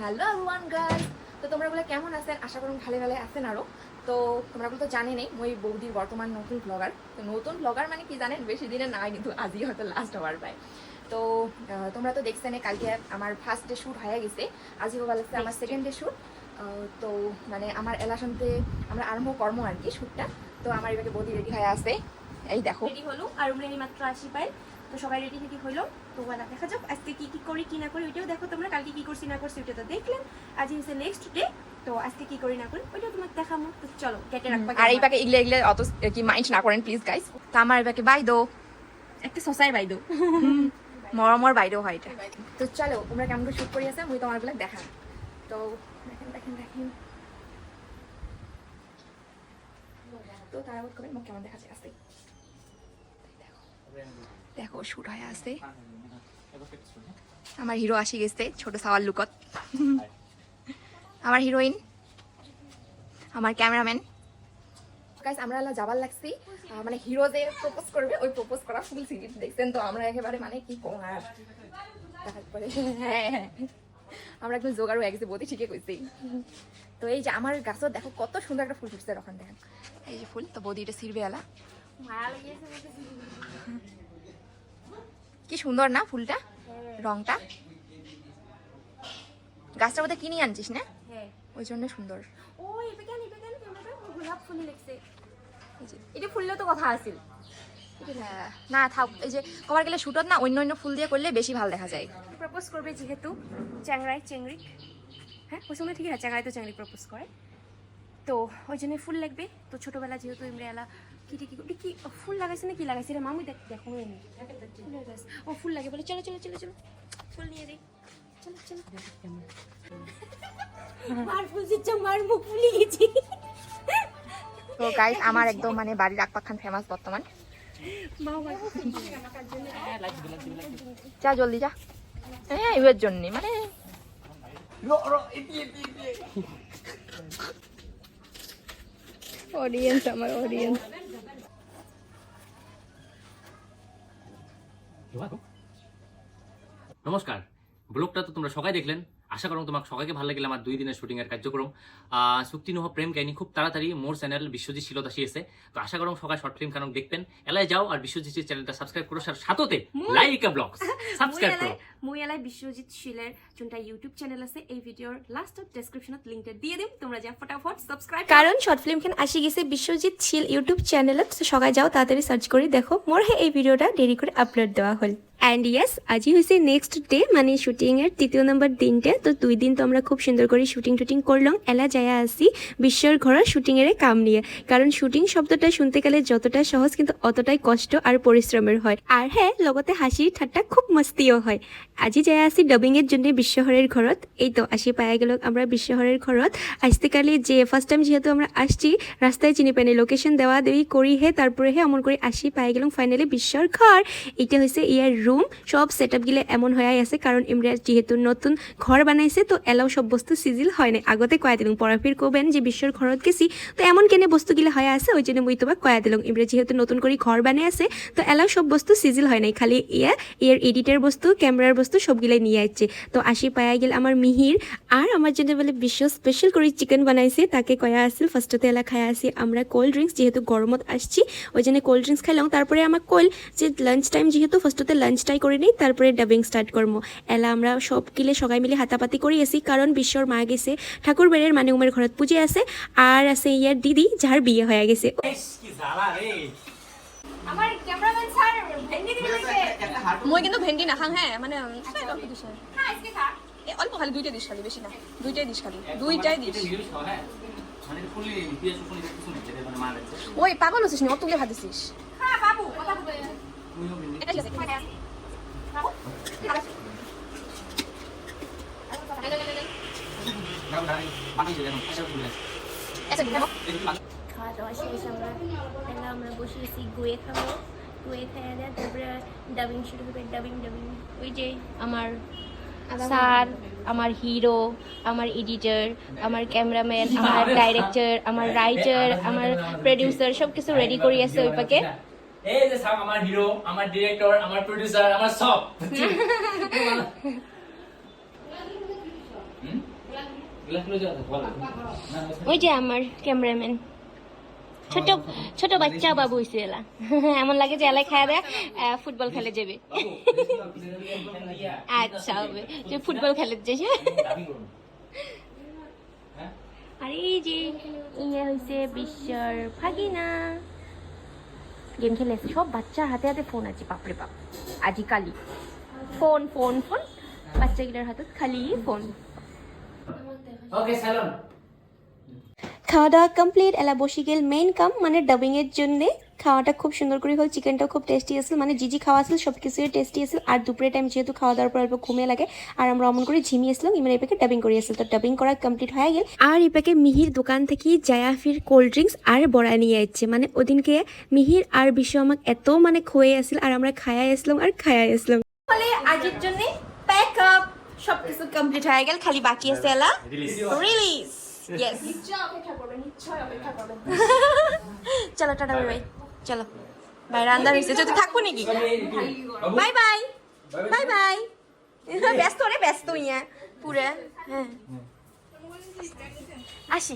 Hello everyone guys, তো তোমরা বলে কেমন আছেন? আশা করুন ভালো আছেন। আরও তো তোমরা বলে তো জানি নেই মই বৌদির বর্তমান নতুন ব্লগার। তো নতুন ব্লগার মানে কি জানেন, বেশি দিনের না, কিন্তু আজই হয়তো লাস্ট হওয়ার পায়। তো তোমরা তো দেখছেন কালকে আমার ফার্স্ট ডে শ্যুট হয়ে গেছে, আজই হওয়া লাগছে আমার সেকেন্ড ডে শ্যুট। তো মানে আমার এলাশনতে আমরা আরম্ভ কর্ম আর কি শ্যুটটা। তো আমার এবারে বৌদি রেডি হয়ে আছে, এই দেখো রেডি হলো আর উমরানি মাত্র 80 পাই। তো সবাই রেডি রেডি হইলো। তো ওরা দেখা যাক আজকে কি কি করি কি না করি, ওইটাও দেখো তোমরা। কালকে কি করছি না করছি ওইটা তো দেখলেন, আজ হচ্ছে নেক্সট ডে। তো আজকে কি করি না করি ওইটাও তোমাকে দেখাবো। তো চলো কেটে রাখবা। আর এই পাকে ইগলে অত কি মাইন্ড না করেন প্লিজ গাইস। তো আমার এবারে বাই দো, একটা সসাই বাইদো মরমর বাইরেও হয় এটা। তো চলো তোমরা কেমন করে শুট করি আছে মুই তোমার গুলো দেখা। তো দেখেন দেখেন দেখেন, তো তারা বোধ করবেন মুখ কেমন দেখা যায় আসতে। দেখো শুট হয়ে আছে, আমার হিরো আসি গেছে ছোট সাওয়াল লুকত, আমার হিরোইন, আমার ক্যামেরাম্যান। গাইস আমরা যাবার লাগছি, মানে হিরো যে প্রপোজ করবে ওই প্রপোজ করা ফুল সিরিজ দেখছেন। তো আমরা একেবারে মানে কি কম আর দেখাতে পারে। হ্যাঁ আমরা একদম জোগাড়ও একজে বলতে ঠিকই কইছি। তো এই যে আমার গাছও দেখো কত সুন্দর একটা ফুল ফুটছে ওখান দেখেন, এই যে ফুল। তো বৌদি এটা সিরবে এলা, কি সুন্দর না ফুলটা, রংটা। গাছটার মধ্যে কিনে আনছিস না? হ্যাঁ ওই জন্য সুন্দর। ও এটা কেন তোমরা গোলাপ ফুল লিখছে, এটা ফুললেও তো কথা আছে। হ্যাঁ না থাক, এই যে কবার গেলে শুটত না অন্য অন্য ফুল দিয়ে করলে বেশি ভালো দেখা যায়। প্রপোজ করবে যেহেতু চ্যাংরাই চেংড়ি, হ্যাঁ ওই সময় ঠিকই আছে, চ্যাংরাই তো চেংড়ি প্রপোজ করে, তো ওই জন্য ফুল লাগবে। তো ছোটবেলা যেহেতু ইমরালা কি কি ফুল লাগাইছে না কি লাগাইছে রে মামু, দেখো ও ফুল লাগে বলে চলো চলো চলো চলো ফুল নিয়ে যাই, চলো চলো। মার ফুল দিচ্ছে, মার মুখ ফুলে গেছি। তো গাইস আমার একদম মানে বাড়ির আকপাখান ফেমাস বর্তমান। যা জলদি যা, হ্যাঁ এর জন্য মানে অডিয়েন্স, আমার অডিয়েন্স। নমস্কার, ব্লগটা তো তোমরা সবাই দেখলেন। আশা করুন তোমার সবাইকে ভালো লাগলে আমার 2 দিনের শুটিং এর কার্যক্রম চুক্তিনহ প্রেম কাহিনী খুব তাড়াতাড়ি মোর চ্যানেল বিশ্বজিৎ শিলত আসিয়েছে। তো আশা করুন সবাই শর্ট ফিল্ম কারণ দেখবেন, এলাই যাও আর বিশ্বজিৎ চ্যানেলটা সাবস্ক্রাইব করো, সাথতে লাইক আ ব্লগস সাবস্ক্রাইব করো। মুই এলাই বিশ্বজিৎ শিলের যোনটা ইউটিউব চ্যানেল আছে, এই ভিডিওর লাস্টত ডেসক্রিপশনত লিংকটা দিয়ে দিম, তোমরা যা ফটাফট সাবস্ক্রাইব। কারণ শর্ট ফিল্ম খান আসি গেছে বিশ্বজিৎ শিল ইউটিউব চ্যানেলত, সবাই যাও তাড়াতাড়ি সার্চ করে দেখো। মোর হে এই ভিডিওটা দেরি করে আপলোড দেওয়া হল। অ্যান্ড ইয়েস আজই হয়েছে নেক্সট ডে, মানে শুটিংয়ের 3য় নম্বর দিনটা। তো 2 দিন তো আমরা খুব সুন্দর করে শুটিং করলাম। এলা যায়া আসি বিশ্বর ঘরের শুটিংয়ের কাম নিয়ে, কারণ শুটিং শব্দটা শুনতে গেলে যতটা সহজ কিন্তু অতটাই কষ্ট আর পরিশ্রমের হয়। আর হ্যাঁ লগতে হাসি ঠাট্টা খুব মস্তিও হয়। আজি যায়া আসি ডাবিংয়ের জন্য বিশ্বহরের ঘরত। এই তো আসি পায়া গেল আমরা বিশ্বহরের ঘরত। আসতে কালে যে ফার্স্ট টাইম যেহেতু আমরা আসছি রাস্তায় চিনি পাইনি, লোকেশন দেওয়া দেওয়ি করি তারপরে অমন করে আসি পায়া গেলাম ফাইনালি বিশ্বর ঘর। এইটা হয়েছে ইয়ার রুম, সব সেট আপ গিলে এমন হয়ে আছে কারণ ইমরা যেহেতু নতুন ঘর বানাইছে তো এলাও সব বস্তু সিজিল হয় না। আগতে কয়া দিলাম পরাফির কবেন যে বিশ্বর ঘরত গেছি তো এমন কেনে বস্তুগুলো হয়ে আছে, ওই জন্য মুই তোমাক কয়া দিলাম ইমরা যেহেতু নতুন করে ঘর বানাই আছে তো এলাও সব বস্তু সিজিল হয় নাই, খালি ইয়ার এডিটের বস্তু ক্যামেরার বস্তু সবগুলাই নিয়ে আসছে। তো আসি পায়া গেল আমার মিহির আর আমার জন্য বলে বিশ্ব স্পেশাল করে চিকেন বানাইছে, তাকে কয়া আসছিল ফার্স্টতে এলা খায়া আসি আমরা কোল্ড ড্রিঙ্কস, যেহেতু গরমত আসছি ওই জন্য কোল্ড ড্রিঙ্কস খাইলাম। তারপরে আমার কইল যে লাঞ্চ টাইম যেহেতু ফার্স্টতে লাঞ্চটাই করে নিই তারপরে ডাবিং স্টার্ট করবো। এলা আমরা সব গিলে সবাই মিলে হাতাপাতি করে আসি, কারণ বিশ্বর মা গেছে ঠাকুর বেড়ের মানে উমের ঘরত পুজে আছে, আর আছে ইয়ার দিদি যার বিয়ে হয়ে গেছে। আমার ক্যামেরাম্যান স্যার ভেন্ডি দিতে বলছে, মই কিন্তু ভেন্ডি না খাং। হ্যাঁ মানে অল্প দিস, হ্যাঁ আজকে খা অল্প খালি 2টা দিস, খালি বেশি না, 2টাই দিস, খালি 2টাই দিস। ওই পাগল হচ্ছিস না, ও তুলে ভাদিস। হ্যাঁ বাবু কথা বলে এটা ঠিক আছে। খাওয়া দাওয়া শেষ, আমরা বসিয়েছি গুয়ে খাবো। গুয়ে খাইয়া দেয় তারপরে ডাবিং শুরু হবে। ডাবিং ওই যে আমার স্যার, আমার হিরো, আমার এডিটর, আমার ক্যামেরাম্যান, আমার ডাইরেক্টর, আমার রাইটার, আমার প্রডিউসার সব কিছু রেডি করি আছে ওই পাকে। এই যে সব আমার হিরো, আমার ডিরেক্টর, আমার প্রোডিউসার, আমার সব ওই যে আমার ক্যামেরাম্যান ছোট ছোট বাচ্চা বাবু হইছে এলা এমন লাগে যে এলাই খায়া দেয় ফুটবল খেলে যাবে আচ্ছা হবে যে ফুটবল খেলে যাইছে আর এই যে ইয়ে হইছে বিশ্বর ভাগিনা গেম খেলে এসে সব বাচ্চার হাতে হাতে ফোন আছে বাপরে বাপ আজিকালি ফোন ফোন ফোন বাচ্চাগুলোর হাতে খালি ফোন ওকে সালাম খাওয়া দাওয়া কমপ্লিট এলা বসে গেল মেইন কাম মানে ডাবিং এর জন্য খাওয়াটা খুব সুন্দর করে হল চিকেনটাও খুব টেস্টি আছিল মানে জিজি খাওয়া আছিল সব কিছুই টেস্টি আছিল আর দুপুরের টাইম যেহেতু খাওয়া দাওয়ার পর অল্প ঘুমিয়ে লাগে আর আমরা অমন করে ঝিমিয়ে আসলাম ইমান এপাকে ডাবিং করে আসল তো ডাবিং করা কমপ্লিট হয়ে গেল আর এপাকে মিহির দোকান থেকে জায়াফির কোল্ড ড্রিঙ্কস আর বড়া নিয়ে আসছে মানে ওদিনকে মিহির আর বিশ্ব আমাকে এত মানে খোয়ে আসল আর আমরা খায়া আসলাম আর খায়া আসলাম ফলে আজকের জন্য প্যাক আপ সবকিছু কমপ্লিট হয়ে গেল খালি বাকি আছে এলা রিলিজ ইয়েস চলো টাটা বাই বাই চলো বাইরে আন্দার হয়েছে যদি থাকবো নাকি বাই বাই বাই বাই ব্যস্ত রে ব্যস্ত ইয়া পুরা হ্যাঁ আসি